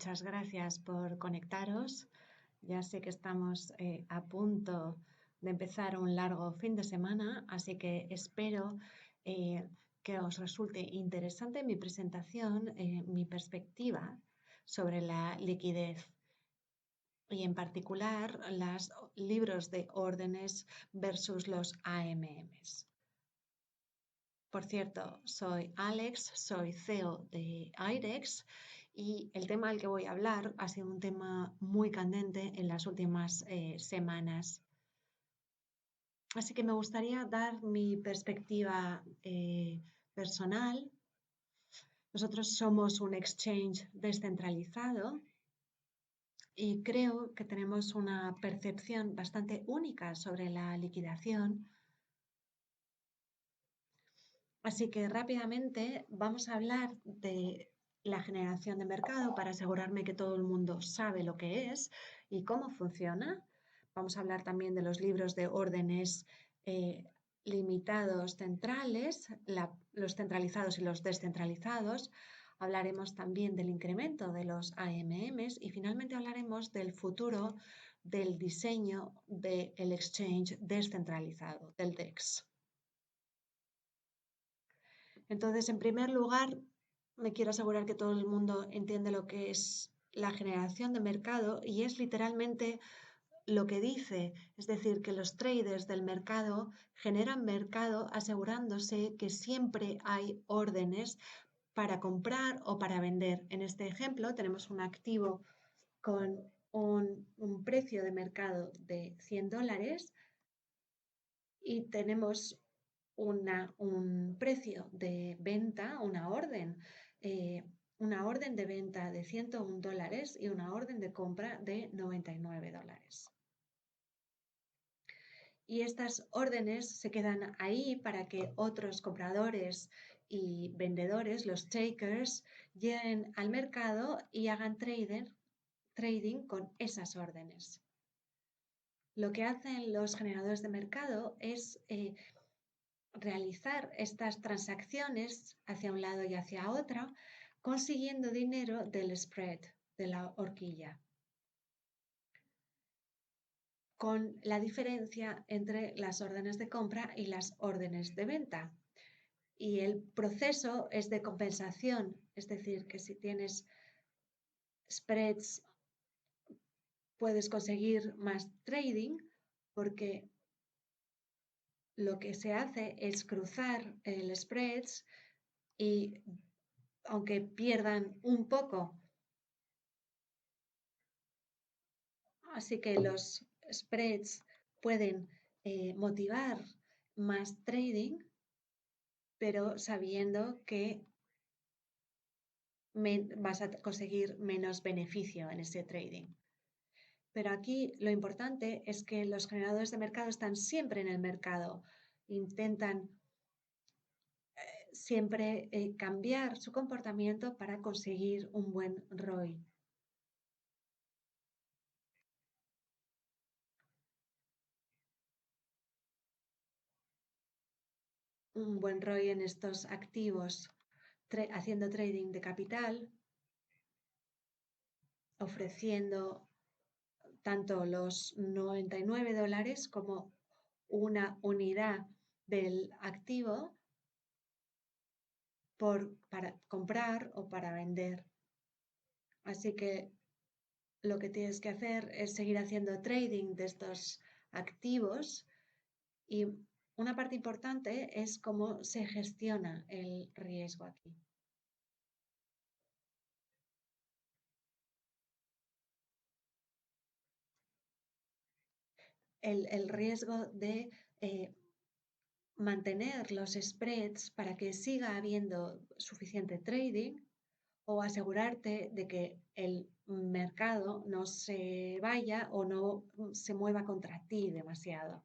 muchas gracias por conectaros. Ya sé que estamos a punto de empezar un largo fin de semana, así que espero que os resulte interesante mi presentación, mi perspectiva sobre la liquidez y en particular los libros de órdenes versus los AMMs. Por cierto, soy Alex, soy CEO de IDEX y el tema del que voy a hablar ha sido un tema muy candente en las últimas semanas. Así que me gustaría dar mi perspectiva personal. Nosotros somos un exchange descentralizado y creo que tenemos una percepción bastante única sobre la liquidación. Así que rápidamente vamos a hablar de la generación de mercado para asegurarme que todo el mundo sabe lo que es y cómo funciona. Vamos a hablar también de los libros de órdenes limitados centrales, los centralizados y los descentralizados. Hablaremos también del incremento de los AMMs y finalmente hablaremos del futuro del diseño del exchange descentralizado, del DEX. Entonces, en primer lugar, me quiero asegurar que todo el mundo entiende lo que es la generación de mercado y es literalmente lo que dice, es decir, que los traders del mercado generan mercado asegurándose que siempre hay órdenes para comprar o para vender. En este ejemplo tenemos un activo con un precio de mercado de $100 y tenemos un precio de venta, una orden de venta de $101 y una orden de compra de $99. Y estas órdenes se quedan ahí para que otros compradores y vendedores, los takers, lleguen al mercado y hagan trading con esas órdenes. Lo que hacen los generadores de mercado es realizar estas transacciones hacia un lado y hacia otro, consiguiendo dinero del spread, de la horquilla, con la diferencia entre las órdenes de compra y las órdenes de venta. Y el proceso es de compensación, es decir, que si tienes spreads puedes conseguir más trading porque lo que se hace es cruzar el spreads y aunque pierdan un poco, así que los spreads pueden motivar más trading, pero sabiendo que vas a conseguir menos beneficio en ese trading. Pero aquí lo importante es que los generadores de mercado están siempre en el mercado, intentan siempre cambiar su comportamiento para conseguir un buen ROI. Un buen ROI en estos activos, haciendo trading de capital, ofreciendo tanto los $99 como una unidad del activo para comprar o para vender. Así que lo que tienes que hacer es seguir haciendo trading de estos activos y una parte importante es cómo se gestiona el riesgo aquí. El riesgo de mantener los spreads para que siga habiendo suficiente trading o asegurarte de que el mercado no se vaya o no se mueva contra ti demasiado.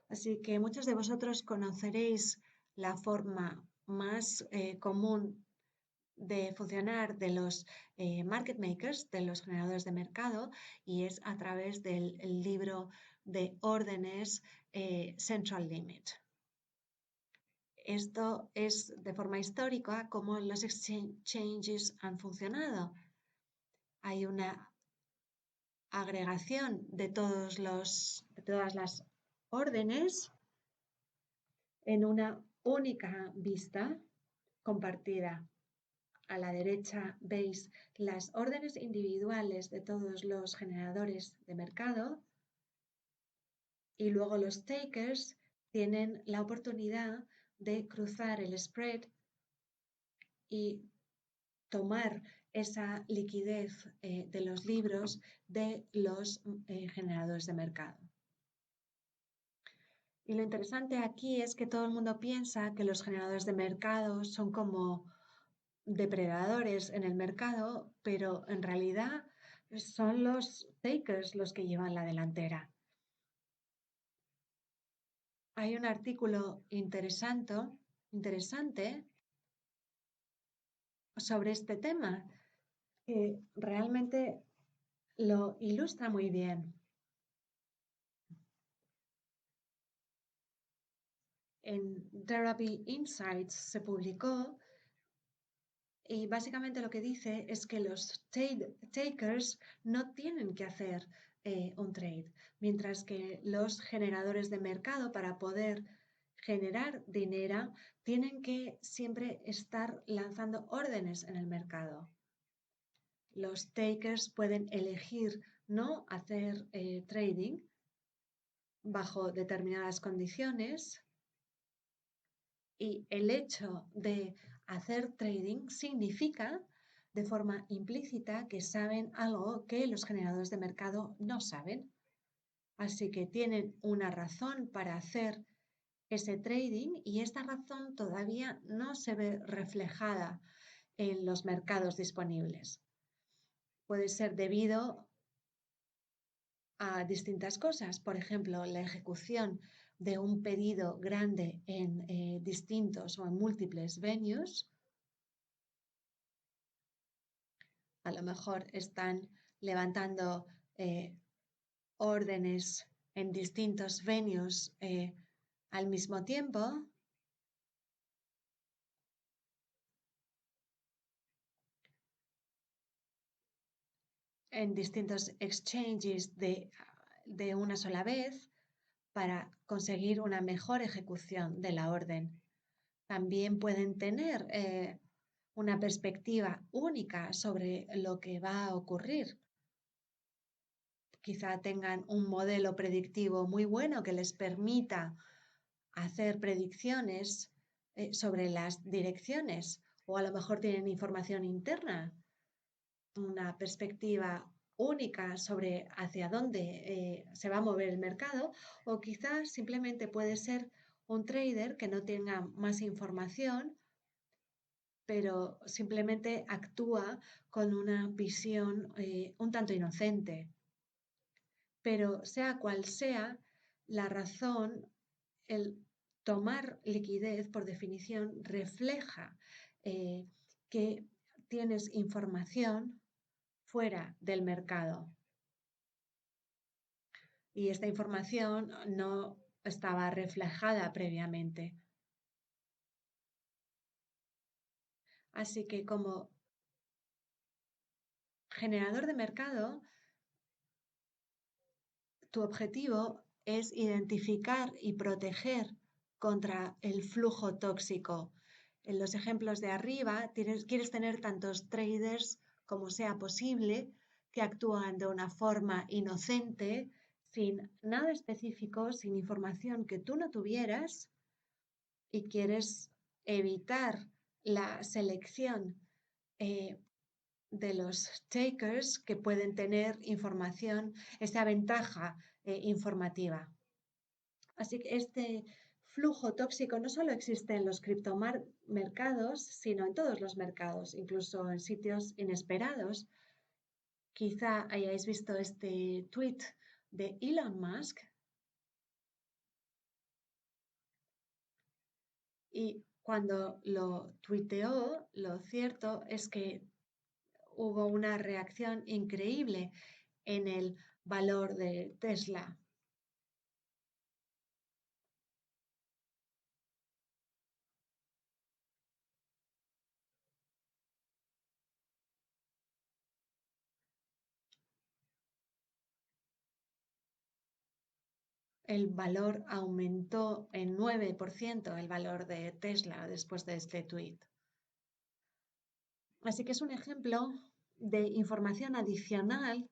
Así que muchos de vosotros conoceréis la forma más común de funcionar de los market makers, de los generadores de mercado, y es a través del libro de órdenes Central Limit. Esto es de forma histórica como los exchanges han funcionado. Hay una agregación de todas las órdenes en una única vista compartida. A la derecha veis las órdenes individuales de todos los generadores de mercado y luego los takers tienen la oportunidad de cruzar el spread y tomar esa liquidez de los libros de los generadores de mercado. Y lo interesante aquí es que todo el mundo piensa que los generadores de mercado son como depredadores en el mercado, pero en realidad son los takers los que llevan la delantera. Hay un artículo interesante sobre este tema que realmente lo ilustra muy bien. En Therapy Insights se publicó y básicamente lo que dice es que los takers no tienen que hacer un trade, mientras que los generadores de mercado para poder generar dinero tienen que siempre estar lanzando órdenes en el mercado. Los takers pueden elegir no hacer trading bajo determinadas condiciones y el hecho de hacer trading significa de forma implícita que saben algo que los generadores de mercado no saben. Así que tienen una razón para hacer ese trading y esta razón todavía no se ve reflejada en los mercados disponibles. Puede ser debido a distintas cosas, por ejemplo, la ejecución de un pedido grande en distintos o en múltiples venues. A lo mejor están levantando órdenes en distintos venues al mismo tiempo. En distintos exchanges de una sola vez para conseguir una mejor ejecución de la orden. También pueden tener una perspectiva única sobre lo que va a ocurrir. Quizá tengan un modelo predictivo muy bueno que les permita hacer predicciones sobre las direcciones o a lo mejor tienen información interna, una perspectiva única sobre hacia dónde se va a mover el mercado o quizás simplemente puede ser un trader que no tenga más información pero simplemente actúa con una visión un tanto inocente. Pero sea cual sea la razón, el tomar liquidez, por definición, refleja que tienes información fuera del mercado. Y esta información no estaba reflejada previamente. Así que como generador de mercado, tu objetivo es identificar y proteger contra el flujo tóxico. En los ejemplos de arriba quieres tener tantos traders como sea posible que actúan de una forma inocente, sin nada específico, sin información que tú no tuvieras y quieres evitar la selección de los takers que pueden tener información, esa ventaja informativa. Así que este flujo tóxico no solo existe en los criptomercados, sino en todos los mercados, incluso en sitios inesperados. Quizá hayáis visto este tweet de Elon Musk y cuando lo tuiteó, lo cierto es que hubo una reacción increíble en el valor de Tesla. el valor aumentó en 9% el valor de Tesla después de este tweet. Así que es un ejemplo de información adicional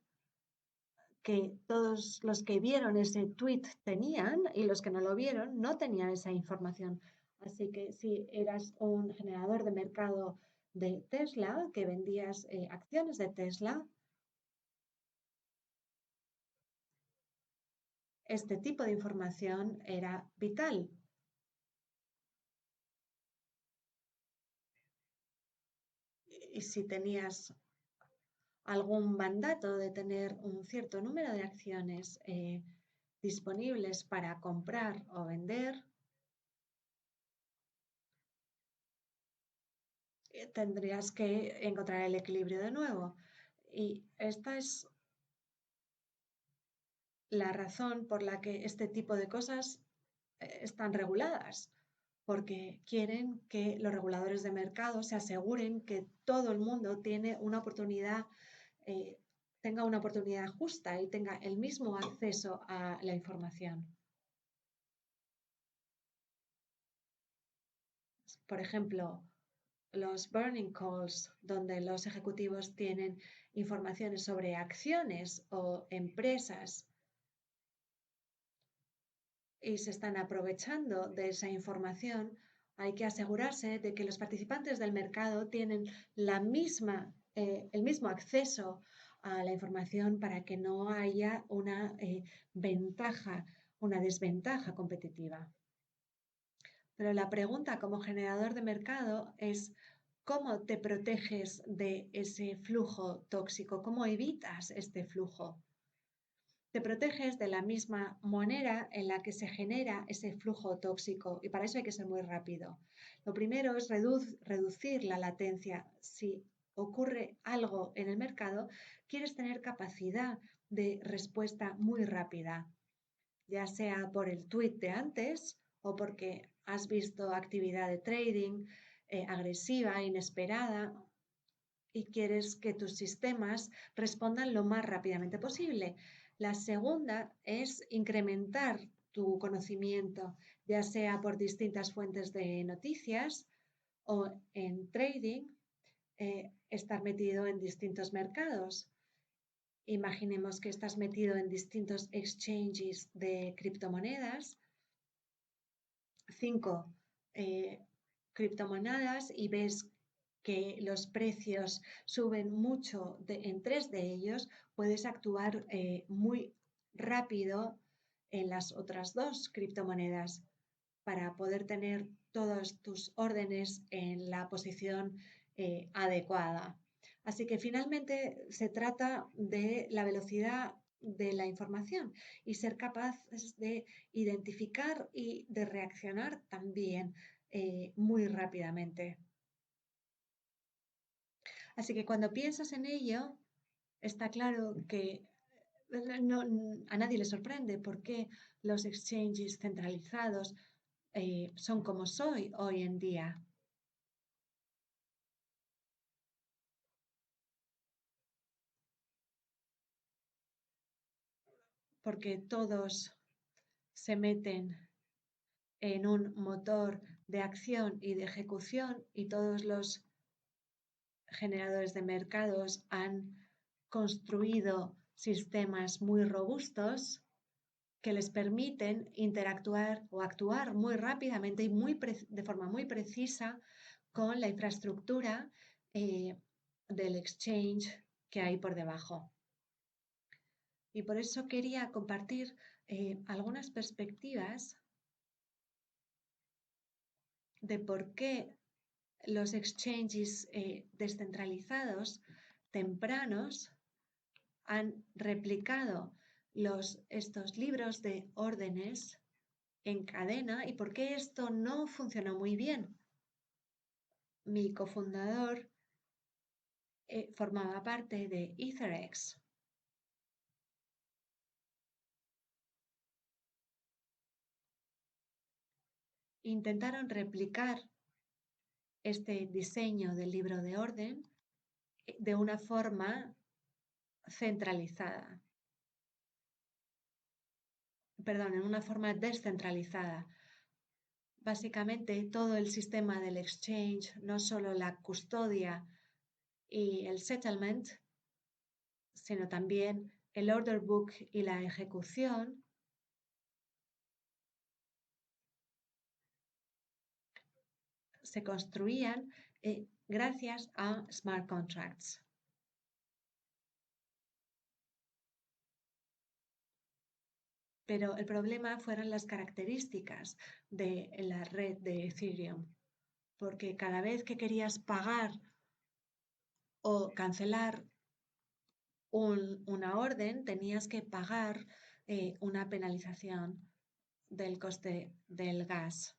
que todos los que vieron ese tweet tenían y los que no lo vieron no tenían esa información. Así que si eras un generador de mercado de Tesla, que vendías acciones de Tesla, este tipo de información era vital. Y si tenías algún mandato de tener un cierto número de acciones disponibles para comprar o vender, tendrías que encontrar el equilibrio de nuevo. Y esta es la razón por la que este tipo de cosas están reguladas, porque quieren que los reguladores de mercado se aseguren que todo el mundo tiene una oportunidad, eh, tenga una oportunidad justa y tenga el mismo acceso a la información. Por ejemplo, los burning calls, donde los ejecutivos tienen informaciones sobre acciones o empresas y se están aprovechando de esa información, hay que asegurarse de que los participantes del mercado tienen el mismo acceso a la información para que no haya una una desventaja competitiva. Pero la pregunta como generador de mercado es cómo te proteges de ese flujo tóxico, cómo evitas este flujo. Te proteges de la misma manera en la que se genera ese flujo tóxico y para eso hay que ser muy rápido. Lo primero es reducir la latencia. Si ocurre algo en el mercado, quieres tener capacidad de respuesta muy rápida, ya sea por el tweet de antes o porque has visto actividad de trading agresiva, inesperada, y quieres que tus sistemas respondan lo más rápidamente posible. La segunda es incrementar tu conocimiento, ya sea por distintas fuentes de noticias o en trading, estar metido en distintos mercados. Imaginemos que estás metido en distintos exchanges de criptomonedas, 5 criptomonedas y ves que los precios suben mucho en 3 de ellos, puedes actuar muy rápido en las otras 2 criptomonedas para poder tener todas tus órdenes en la posición adecuada. Así que finalmente se trata de la velocidad de la información y ser capaces de identificar y de reaccionar también muy rápidamente. Así que cuando piensas en ello, está claro que a nadie le sorprende por qué los exchanges centralizados son como soy hoy en día. Porque todos se meten en un motor de acción y de ejecución y todos los generadores de mercados han construido sistemas muy robustos que les permiten interactuar o actuar muy rápidamente y de forma muy precisa con la infraestructura del exchange que hay por debajo. Y por eso quería compartir algunas perspectivas de por qué los exchanges descentralizados tempranos han replicado estos libros de órdenes en cadena y por qué esto no funcionó muy bien. Mi cofundador formaba parte de EtherX. Intentaron replicar este diseño del libro de orden de una forma centralizada. perdón, en una forma descentralizada. Básicamente todo el sistema del exchange, no solo la custodia y el settlement, sino también el order book y la ejecución, se construían gracias a smart contracts. Pero el problema fueron las características de la red de Ethereum, porque cada vez que querías pagar o cancelar una orden, tenías que pagar una penalización del coste del gas,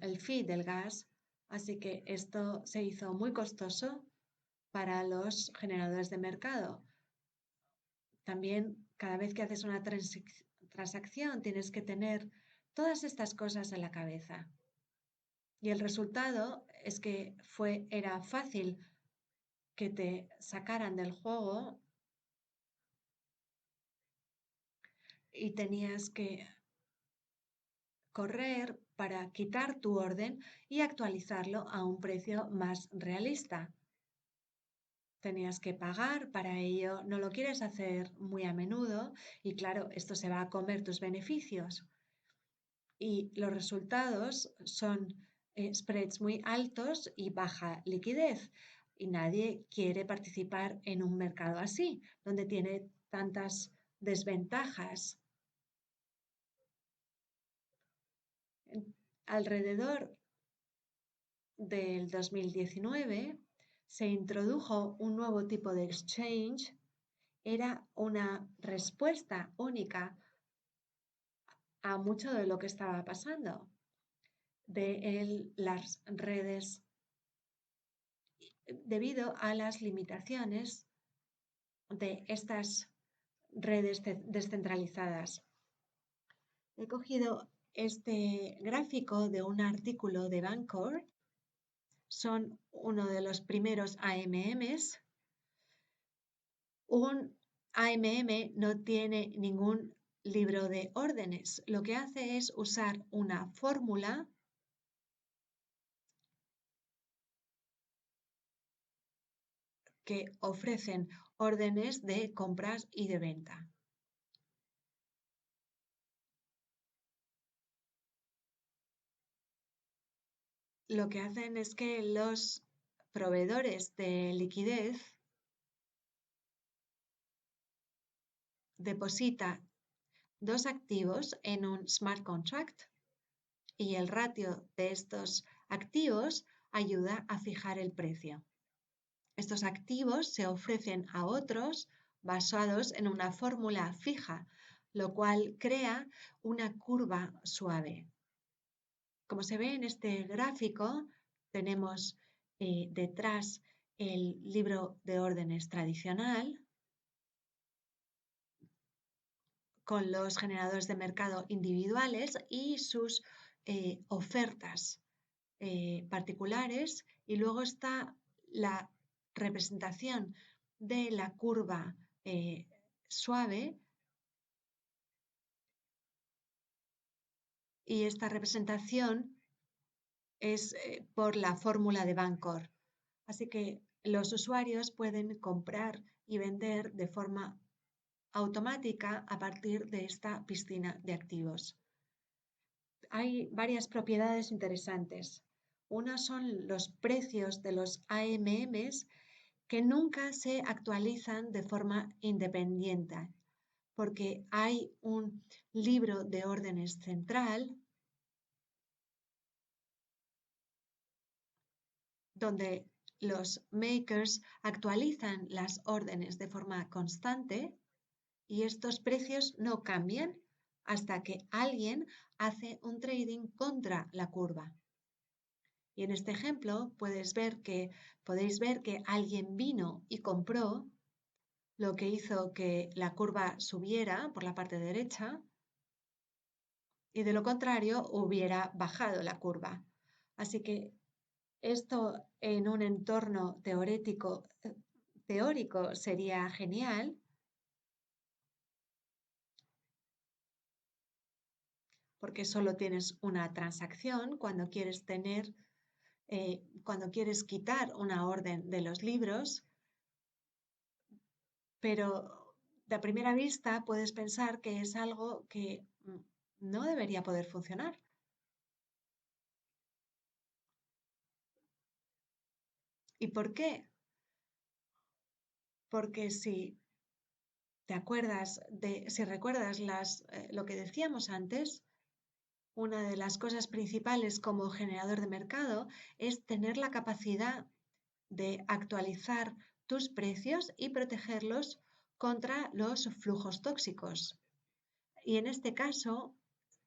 el fee del gas. Así que esto se hizo muy costoso para los generadores de mercado. También cada vez que haces una transacción tienes que tener todas estas cosas en la cabeza. Y el resultado es que era fácil que te sacaran del juego y tenías que correr para quitar tu orden y actualizarlo a un precio más realista. Tenías que pagar para ello, no lo quieres hacer muy a menudo y claro, esto se va a comer tus beneficios. Y los resultados son spreads muy altos y baja liquidez. Y nadie quiere participar en un mercado así, donde tiene tantas desventajas. Alrededor del 2019 se introdujo un nuevo tipo de exchange. Era una respuesta única a mucho de lo que estaba pasando de las redes debido a las limitaciones de estas redes descentralizadas. He cogido este gráfico de un artículo de Bancor. Son uno de los primeros AMMs. Un AMM no tiene ningún libro de órdenes. Lo que hace es usar una fórmula que ofrecen órdenes de compras y de venta. Lo que hacen es que los proveedores de liquidez deposita dos activos en un smart contract y el ratio de estos activos ayuda a fijar el precio. Estos activos se ofrecen a otros basados en una fórmula fija, lo cual crea una curva suave. Como se ve en este gráfico, tenemos detrás el libro de órdenes tradicional con los generadores de mercado individuales y sus ofertas particulares, y luego está la representación de la curva suave, y esta representación es por la fórmula de Bancor. Así que los usuarios pueden comprar y vender de forma automática a partir de esta piscina de activos. Hay varias propiedades interesantes. Una son los precios de los AMMs que nunca se actualizan de forma independiente, porque hay un libro de órdenes central donde los makers actualizan las órdenes de forma constante y estos precios no cambian hasta que alguien hace un trading contra la curva. Y en este ejemplo podéis ver que alguien vino y compró, lo que hizo que la curva subiera por la parte derecha y de lo contrario hubiera bajado la curva. Así que esto en un entorno teórico teórico sería genial, porque solo tienes una transacción cuando quieres quitar una orden de los libros, pero de primera vista puedes pensar que es algo que no debería poder funcionar. ¿Y por qué? Porque si recuerdas lo que decíamos antes, una de las cosas principales como generador de mercado es tener la capacidad de actualizar tus precios y protegerlos contra los flujos tóxicos. Y en este caso,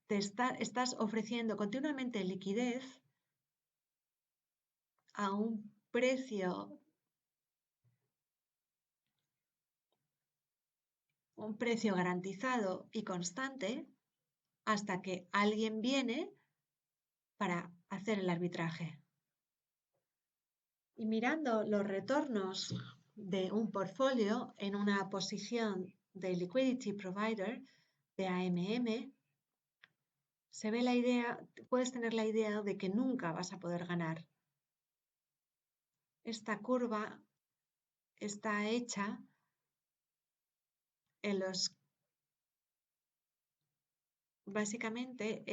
estás ofreciendo continuamente liquidez a un precio garantizado y constante hasta que alguien viene para hacer el arbitraje. Y mirando los retornos de un portfolio en una posición de liquidity provider de AMM, puedes tener la idea de que nunca vas a poder ganar. Esta curva está hecha en los, básicamente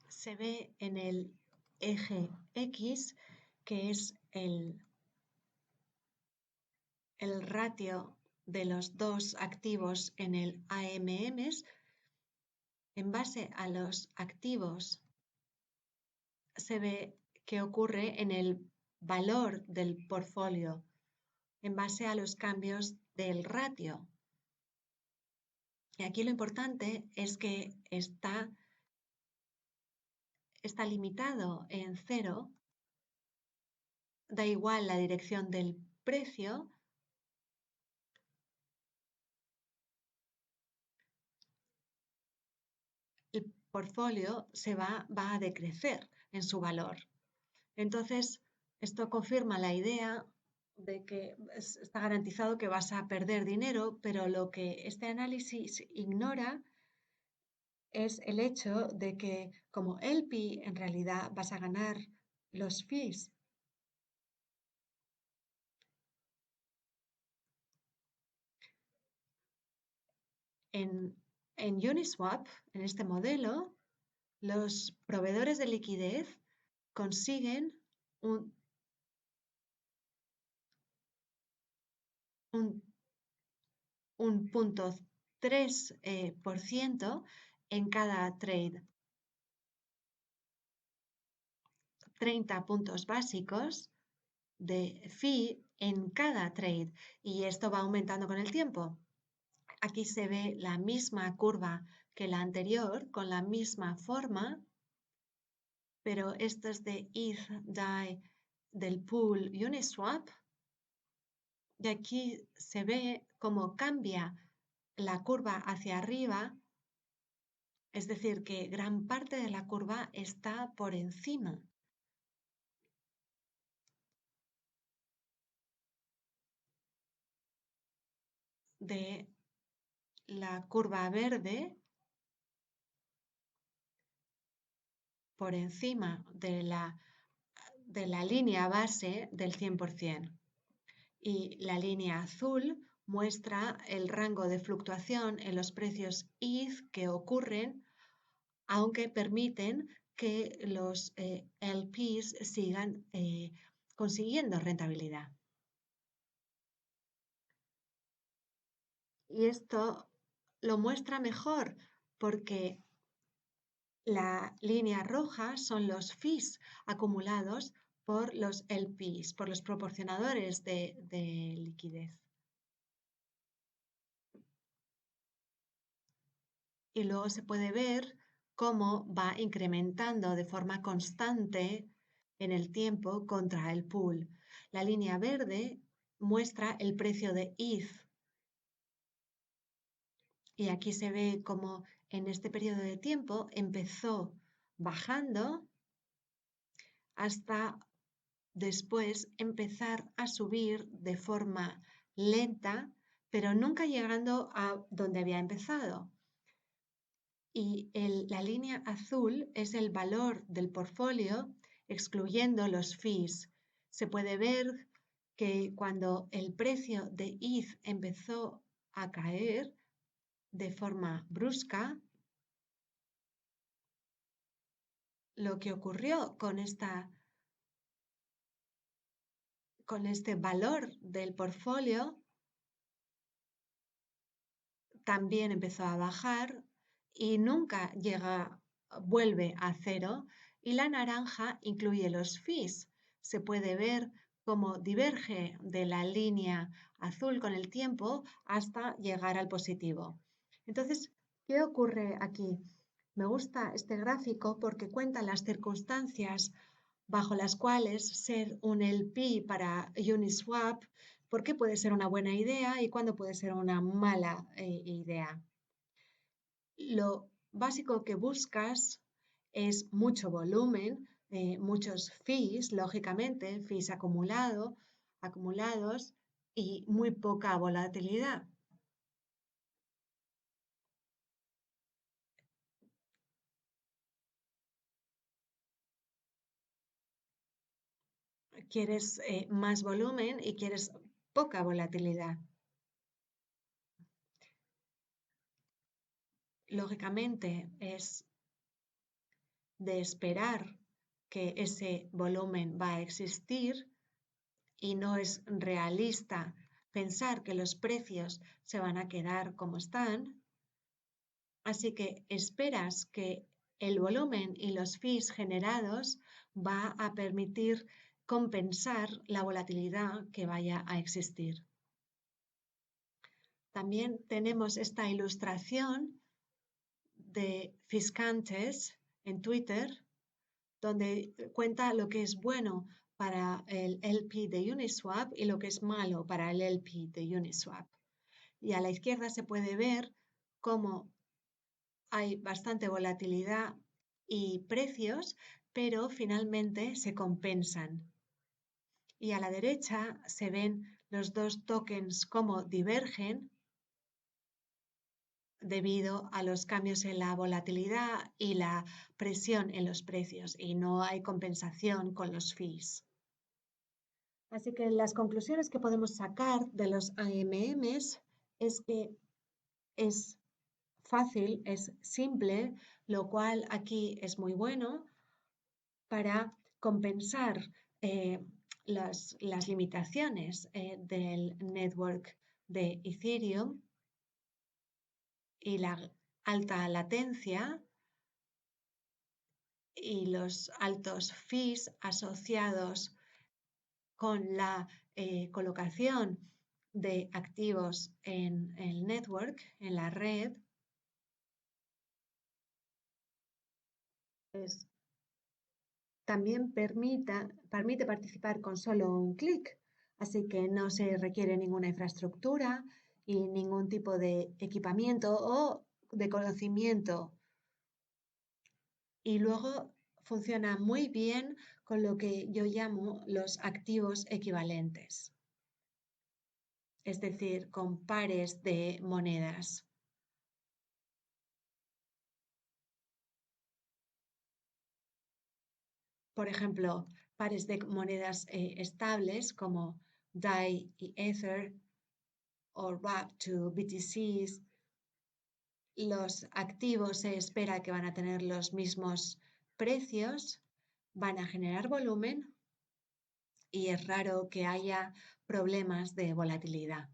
se ve en el eje X, que es el ratio de los dos activos en el AMMs. En base a los activos se ve qué ocurre en el valor del portfolio en base a los cambios del ratio. Y aquí lo importante es que está limitado en cero, da igual la dirección del precio, el portfolio va a decrecer en su valor. Entonces, esto confirma la idea de que está garantizado que vas a perder dinero, pero lo que este análisis ignora es el hecho de que como LP en realidad vas a ganar los fees. En Uniswap, en este modelo, los proveedores de liquidez consiguen un, un, un 0,3% en cada trade. 30 puntos básicos de fee en cada trade y esto va aumentando con el tiempo. Aquí se ve la misma curva que la anterior con la misma forma, pero esto es de ETH DAI del pool Uniswap y aquí se ve cómo cambia la curva hacia arriba, es decir, que gran parte de la curva está por encima de la curva verde, por encima de la línea base del 100%. Y la línea azul muestra el rango de fluctuación en los precios ETH que ocurren, aunque permiten que los LPs sigan consiguiendo rentabilidad. Y esto lo muestra mejor porque la línea roja son los fees acumulados por los LPs, por los proporcionadores de liquidez. Y luego se puede ver cómo va incrementando de forma constante en el tiempo contra el pool. La línea verde muestra el precio de ETH Y aquí se ve como en este periodo de tiempo empezó bajando hasta después empezar a subir de forma lenta, pero nunca llegando a donde había empezado. Y la línea azul es el valor del portfolio excluyendo los fees. Se puede ver que cuando el precio de ETH empezó a caer de forma brusca, lo que ocurrió con este valor del portfolio también empezó a bajar y nunca vuelve a cero, y la naranja incluye los fees. Se puede ver cómo diverge de la línea azul con el tiempo hasta llegar al positivo. Entonces, ¿qué ocurre aquí? Me gusta este gráfico porque cuenta las circunstancias bajo las cuales ser un LP para Uniswap, por qué puede ser una buena idea y cuándo puede ser una mala idea. Lo básico que buscas es mucho volumen, muchos fees, lógicamente, fees acumulados y muy poca volatilidad. Quieres más volumen y quieres poca volatilidad. Lógicamente es de esperar que ese volumen va a existir y no es realista pensar que los precios se van a quedar como están. Así que esperas que el volumen y los fees generados va a permitir compensar la volatilidad que vaya a existir. También tenemos esta ilustración de Fiscantes en Twitter, donde cuenta lo que es bueno para el LP de Uniswap y lo que es malo para el LP de Uniswap. Y a la izquierda se puede ver cómo hay bastante volatilidad y precios, pero finalmente se compensan. Y a la derecha se ven los dos tokens cómo divergen debido a los cambios en la volatilidad y la presión en los precios, y no hay compensación con los fees. Así que las conclusiones que podemos sacar de los AMMs es que es fácil, es simple, lo cual aquí es muy bueno para compensar las limitaciones del network de Ethereum y la alta latencia y los altos fees asociados con la colocación de activos en el network, en la red. También permite participar con solo un clic, así que no se requiere ninguna infraestructura y ningún tipo de equipamiento o de conocimiento. Y luego funciona muy bien con lo que yo llamo los activos equivalentes, es decir, con pares de monedas. Por ejemplo, pares de monedas estables como DAI y Ether o Wrap2 BTCs. Los activos se espera que van a tener los mismos precios, van a generar volumen y es raro que haya problemas de volatilidad.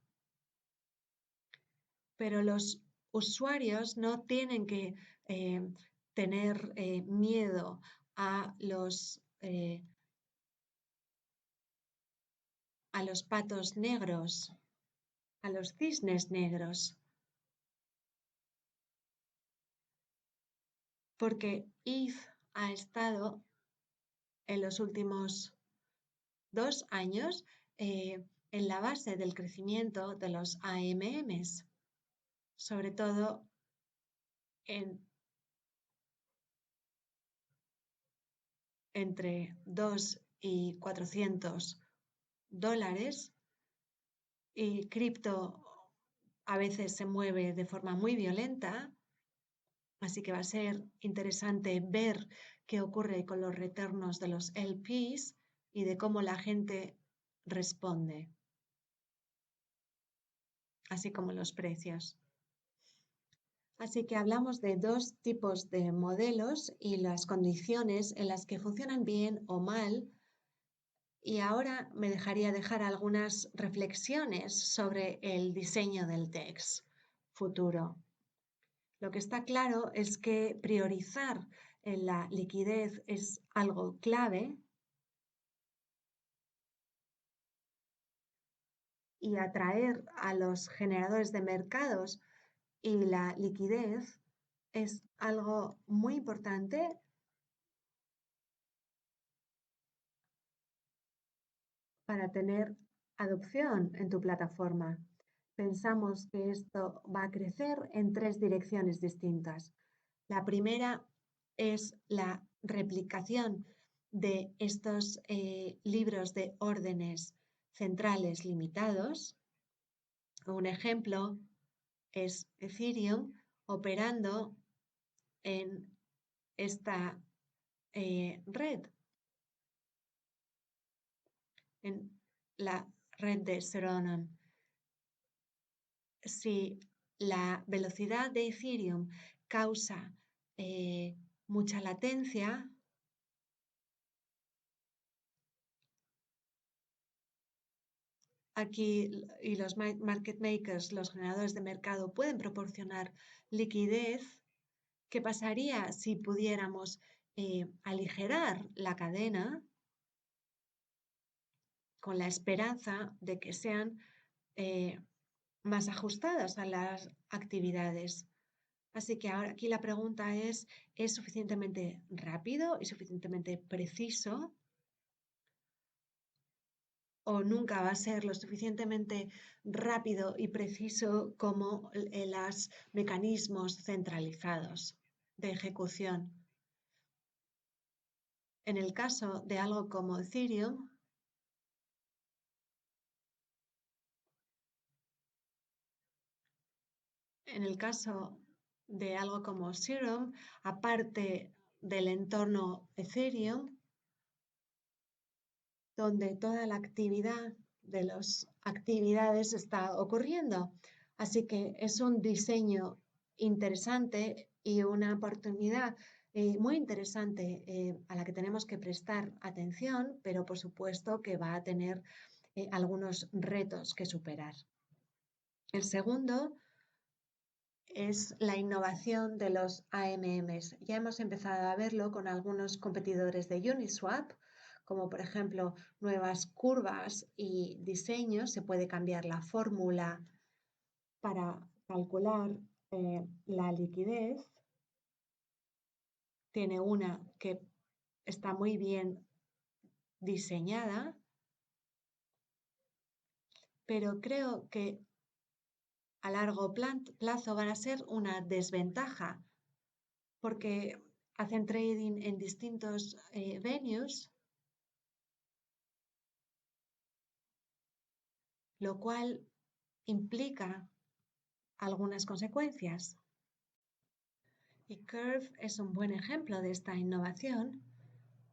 Pero los usuarios no tienen que tener miedo a los patos negros, a los cisnes negros, porque ETH ha estado en los últimos 2 años en la base del crecimiento de los AMMs. sobre todo entre 2 y 400 dólares, y cripto a veces se mueve de forma muy violenta, así que va a ser interesante ver qué ocurre con los retornos de los LPs y de cómo la gente responde, así como los precios. Así que hablamos de dos tipos de modelos y las condiciones en las que funcionan bien o mal. Y ahora me dejaría dejar algunas reflexiones sobre el diseño del DEX futuro. Lo que está claro es que priorizar la liquidez es algo clave, y atraer a los generadores de mercados y la liquidez es algo muy importante para tener adopción en tu plataforma. Pensamos que esto va a crecer en tres direcciones distintas. La primera es la replicación de estos libros de órdenes centrales limitados. Un ejemplo es Ethereum operando en esta red, en la red de Solana. Si la velocidad de Ethereum causa mucha latencia, aquí y los market makers, los generadores de mercado, pueden proporcionar liquidez. ¿Qué pasaría si pudiéramos aligerar la cadena con la esperanza de que sean más ajustadas a las actividades? Así que ahora aquí la pregunta ¿es suficientemente rápido y suficientemente preciso? ¿O nunca va a ser lo suficientemente rápido y preciso como los mecanismos centralizados de ejecución? En el caso de algo como Ethereum, en el caso de algo como Serum, aparte del entorno Ethereum, donde toda la actividad de las actividades está ocurriendo. Así que es un diseño interesante y una oportunidad muy interesante a la que tenemos que prestar atención, pero por supuesto que va a tener algunos retos que superar. El segundo es la innovación de los AMMs. Ya hemos empezado a verlo con algunos competidores de Uniswap, como por ejemplo nuevas curvas y diseños. Se puede cambiar la fórmula para calcular la liquidez. Tiene una que está muy bien diseñada, pero creo que a largo plazo van a ser una desventaja porque hacen trading en distintos venues, lo cual implica algunas consecuencias. Y Curve es un buen ejemplo de esta innovación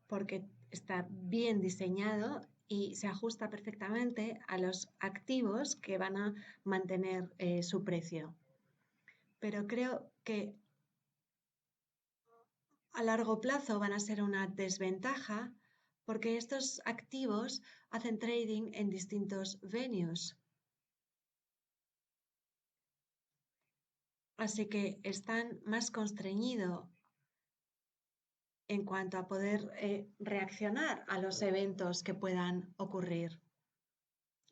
porque está bien diseñado y se ajusta perfectamente a los activos que van a mantener su precio. Pero creo que a largo plazo van a ser una desventaja porque estos activos hacen trading en distintos venues. Así que están más constreñidos en cuanto a poder reaccionar a los eventos que puedan ocurrir.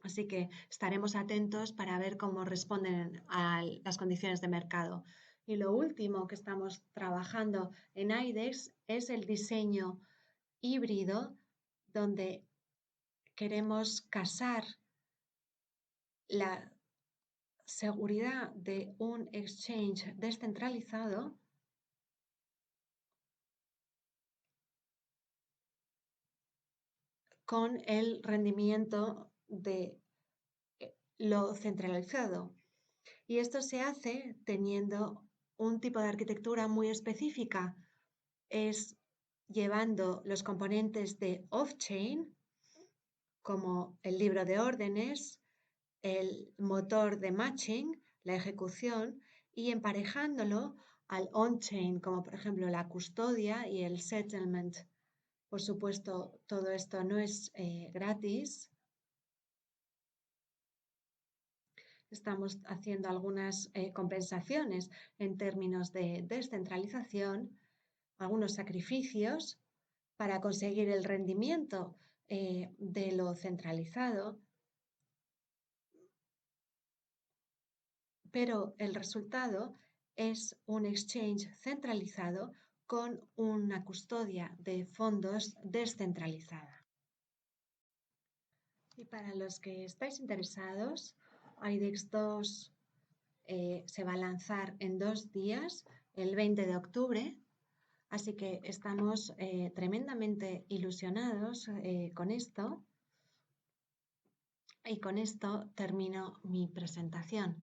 Así que estaremos atentos para ver cómo responden a las condiciones de mercado. Y lo último que estamos trabajando en IDEX es el diseño híbrido, donde queremos casar la seguridad de un exchange descentralizado con el rendimiento de lo centralizado. Y esto se hace teniendo un tipo de arquitectura muy específica, es llevando los componentes de off-chain, como el libro de órdenes, el motor de matching, la ejecución, y emparejándolo al on-chain, como por ejemplo la custodia y el settlement. Por supuesto, todo esto no es gratis. Estamos haciendo algunas compensaciones en términos de descentralización, algunos sacrificios para conseguir el rendimiento de lo centralizado, pero el resultado es un exchange centralizado con una custodia de fondos descentralizada. Y para los que estáis interesados, IDEX 2 se va a lanzar en 2 días, el 20 de octubre, así que estamos tremendamente ilusionados con esto. Y con esto termino mi presentación.